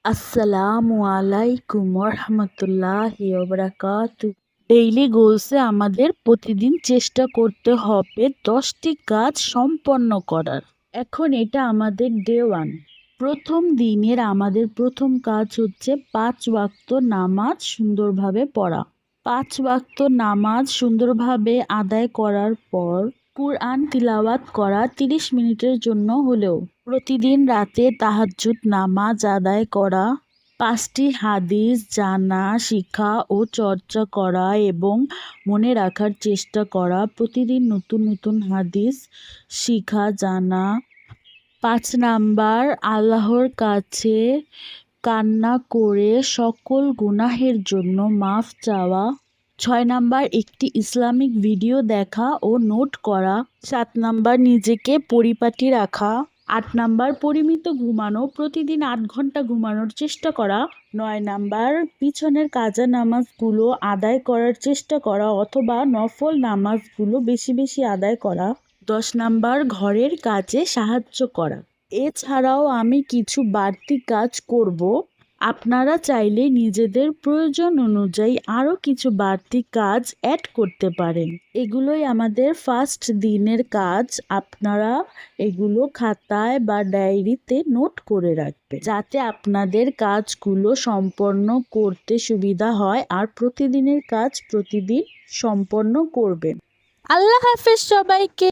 আসসালামু আলাইকুম রহমতুল্লাহি ওয়া ডেইলি গোলসে আমাদের প্রতিদিন চেষ্টা করতে হবে 10টি কাজ সম্পন্ন করার। এখন এটা আমাদের ডে 1। প্রথম দিনের আমাদের প্রথম কাজ হচ্ছে 5 ওয়াক্ত নামাজ সুন্দরভাবে পড়া। 5 ওয়াক্ত নামাজ সুন্দরভাবে আদায় করার পর কুরআন তিলাওয়াত করা 30 মিনিটের জন্য হলেও। প্রতিদিন রাতে তাহাজ্জুদ নামাজ আদায় করা। 5টি হাদিস জানা, শিখা ও চর্চা করা এবং মনে রাখার চেষ্টা করা। প্রতিদিন নতুন নতুন হাদিস শিখা জানা। 5 নাম্বার আল্লাহর কাছে কান্না করে সকল গুনাহের জন্য মাফ চাওয়া। 6 নাম্বার একটি ইসলামিক ভিডিও দেখা ও নোট করা। 7 নাম্বার নিজেকে পরিপাটি রাখা। 8 নাম্বার পরিমিত ঘুমানো, প্রতিদিন 8 ঘন্টা ঘুমানোর চেষ্টা করা। 9 নাম্বার পিছনের কাজা নামাজগুলো আদায় করার চেষ্টা করা অথবা নফল নামাজগুলো বেশি বেশি আদায় করা। 10 নাম্বার ঘরের কাজে সাহায্য করা। এছাড়াও আমি কিছু বাড়তি কাজ করব। আপনারা চাইলে নিজেদের প্রয়োজন অনুযায়ী আরও কিছু বাড়তি কাজ অ্যাড করতে পারেন। এগুলোই আমাদের ফার্স্ট দিনের কাজ। আপনারা এগুলো খাতায় বা ডায়েরিতে নোট করে রাখবেন যাতে আপনাদের কাজগুলো সম্পন্ন করতে সুবিধা হয় আর প্রতিদিনের কাজ প্রতিদিন সম্পন্ন করবেন। আল্লাহ হাফেজ সবাইকে।